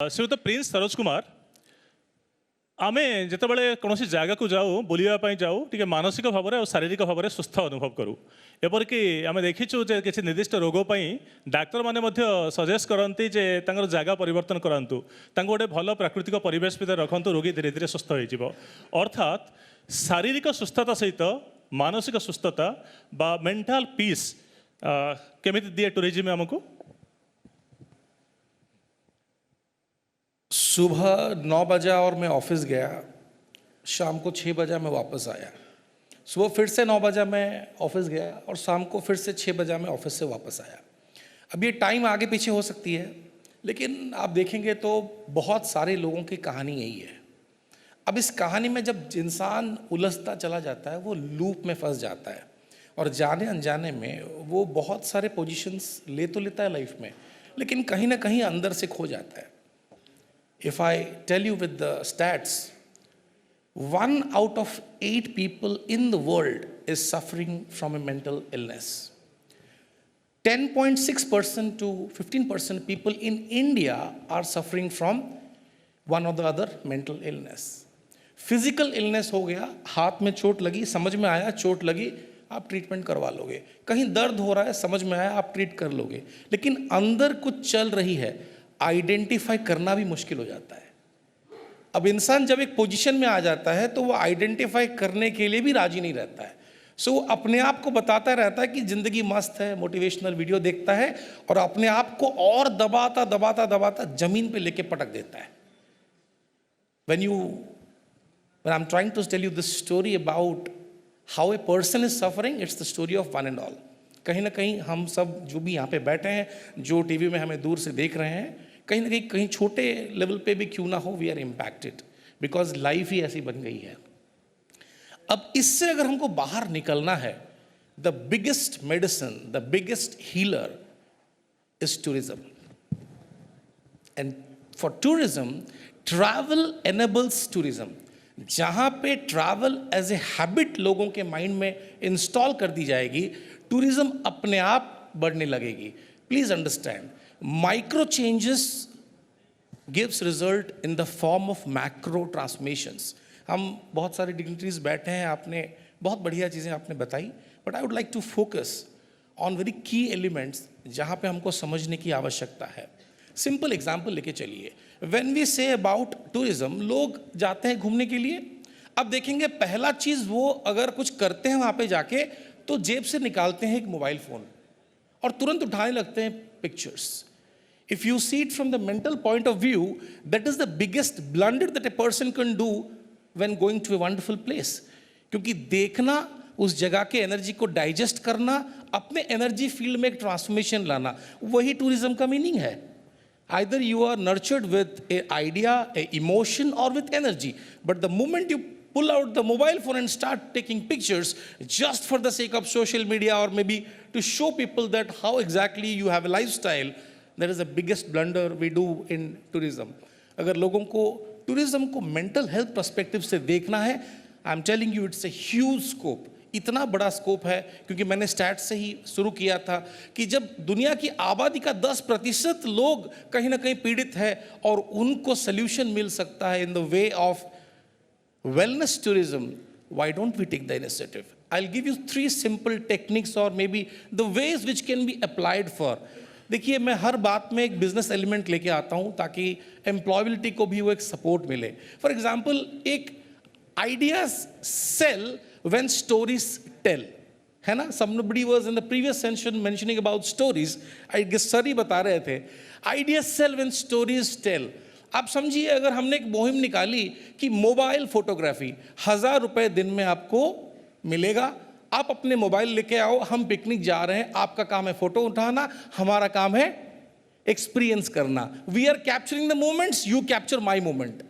श्रीयुत Prince Saroj Kumar आमे जितेबाला कौन जगह को जाऊ बुलावाई जाऊ टी मानसिक भाव और शारीरिक भाव में सुस्थ अनुभव करूँ एपरिक आम देखीचु किसी निर्दिष्ट रोगपाई डाक्तर मैंने सजेस्ट करती जे जगह परिवर्तन करातु गोटे भल प्राकृतिक परिवेश भितर रखु रोगी धीरे धीरे सुस्थ हो अर्थात शारीरिक सुस्थता सहित मानसिक सुस्थता बा मेंटल पीस केमी दिए टूरिज्म आमको। सुबह 9 बजा और मैं ऑफिस गया, शाम को 6 बजा मैं वापस आया। सुबह फिर से 9 बजा मैं ऑफिस गया और शाम को फिर से 6 बजा मैं ऑफिस से वापस आया। अब ये टाइम आगे पीछे हो सकती है, लेकिन आप देखेंगे तो बहुत सारे लोगों की कहानी यही है। अब इस कहानी में जब इंसान उलझता चला जाता है वो लूप में फंस जाता है और जाने अनजाने में वो बहुत सारे पोजीशंस ले तो लेता है लाइफ में, लेकिन कहीं ना कहीं अंदर से खो जाता है। If I tell you with the stats, 1 out of 8 people in the world is suffering from a mental illness. 10.6% to 15% people in India are suffering from one or the other mental illness. Physical illness हो गया, हाथ में चोट लगी, समझ में आया चोट लगी, आप ट्रीटमेंट करवा लोगे। कहीं दर्द हो रहा है, समझ में आया, आप ट्रीट कर लोगे। लेकिन अंदर कुछ चल रही है, आइडेंटिफाई करना भी मुश्किल हो जाता है। अब इंसान जब एक पोजीशन में आ जाता है तो वो आइडेंटिफाई करने के लिए भी राजी नहीं रहता है। सो वो अपने आप को बताता रहता है कि ज़िंदगी मस्त है, मोटिवेशनल वीडियो देखता है और अपने आप को और दबाता दबाता दबाता ज़मीन पे लेके पटक देता है। When I'm trying to tell you this story about how a person is suffering, it's the story of one and all. कहीं ना कहीं हम सब जो भी यहाँ पे बैठे हैं, जो टीवी में हमें दूर से देख रहे हैं, कहीं ना कहीं छोटे लेवल पे भी क्यों ना हो, we are impacted because life ही ऐसी बन गई है। अब इससे अगर हमको बाहर निकलना है, the biggest medicine, the biggest healer is tourism. And for tourism, travel enables tourism. जहाँ पे ट्रैवल एज ए हैबिट लोगों के माइंड में इंस्टॉल कर दी जाएगी, टूरिज्म अपने आप बढ़ने लगेगी। Please understand, micro changes gives result in the form of macro transmissions. हम बहुत सारे डिग्निटरीज बैठे हैं, आपने बहुत बढ़िया चीज़ें आपने बताई, but I would like to focus on very key elements जहाँ पे हमको समझने की आवश्यकता है। सिंपल एग्जाम्पल लेके चलिए। When we say about tourism, लोग जाते हैं घूमने के लिए। अब देखेंगे पहला चीज़ वो अगर कुछ करते हैं वहाँ पे जाके तो जेब से निकालते हैं एक मोबाइल फ़ोन और तुरंत उठाने लगते हैं pictures. If you see it from the mental point of view, that is the biggest blunder that a person can do when going to a wonderful place. क्योंकि देखना, उस जगह के एनर्जी को डाइजेस्ट करना, अपने एनर्जी फील्ड में एक ट्रांसफॉर्मेशन लाना, वही टूरिज्म का मीनिंग है। Either you are nurtured with a idea, a emotion, or with energy. But the moment you pull out the mobile phone and start taking pictures just for the sake of social media or maybe to show people that how exactly you have a lifestyle, that is the biggest blunder we do in tourism. अगर लोगों को tourism को mental health perspective से देखना है, I am telling you it's a huge scope. इतना बड़ा scope है क्योंकि मैंने स्टैट से ही शुरू किया था कि जब दुनिया की आबादी का 10% लोग कहीं ना कहीं पीड़ित है और उनको सोल्यूशन मिल सकता है in the way of wellness tourism, why don't we take the initiative? I'll give you 3 simple techniques or maybe the ways which can be applied for. देखिए, मैं हर बात में एक बिजनेस एलिमेंट लेके आता हूँ ताकि एम्प्लॉयबिलिटी को भी वो एक सपोर्ट मिले। फॉर एग्जाम्पल, एक ideas sell when stories tell, है ना। Somebody was in the previous session mentioning about stories. I guess sir ही बता रहे थे, ideas sell when stories tell. आप समझिए, अगर हमने एक मुहिम निकाली कि मोबाइल फोटोग्राफी 1000 रुपये दिन में आपको मिलेगा, आप अपने मोबाइल लेके आओ, हम पिकनिक जा रहे हैं, आपका काम है फोटो उठाना, हमारा काम है एक्सपीरियंस करना। We are capturing the moments, you capture my moment.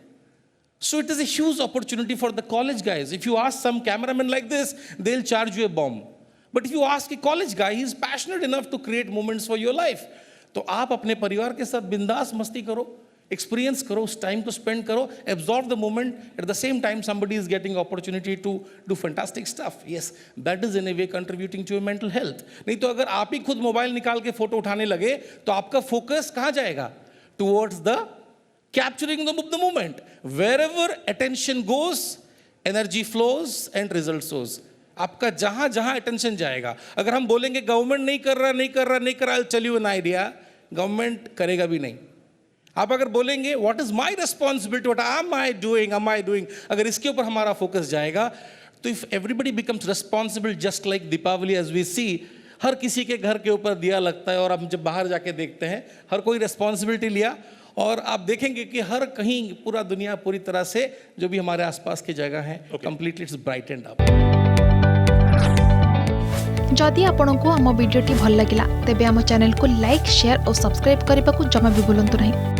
So it is a huge opportunity for the college guys. If you ask some cameraman like this, they'll charge you a bomb. But if you ask a college guy, he is passionate enough to create moments for your life. तो आप अपने परिवार के साथ बिंदास मस्ती करो, experience करो, उस टाइम को स्पेंड करो, absorb the moment. At the same time somebody is getting opportunity to do fantastic stuff. Yes, that is in a way contributing to your mental health. नहीं तो अगर आप ही खुद मोबाइल निकाल के फोटो उठाने लगे तो आपका फोकस कहाँ जाएगा? Towards the capturing the moment. Wherever attention goes, energy flows and result shows. आपका जहां जहां attention जाएगा, अगर हम बोलेंगे गवर्नमेंट नहीं कर रहा, I'll tell you an idea, government करेगा भी नहीं. आप अगर बोलेंगे what is my responsibility, what am I doing, अगर इसके ऊपर हमारा फोकस जाएगा, तो if everybody becomes responsible just like Deepawali as we see, हर किसी के घर के ऊपर दिया लगता है और हम जब बाहर जाके देखते हैं हर कोई रिस्पॉन्सिबिलिटी लिया, और आप देखेंगे कि हर कहीं पूरा दुनिया पूरी तरह से जो भी हमारे आसपास की जगह है कंप्लीटली इट्स ब्राइटेंड अप. जदि आपंक आम भिडी भल लगा तेब आम चैनल को लाइक शेयर और सब्सक्राइब करने को जमा भी भूलु नहीं.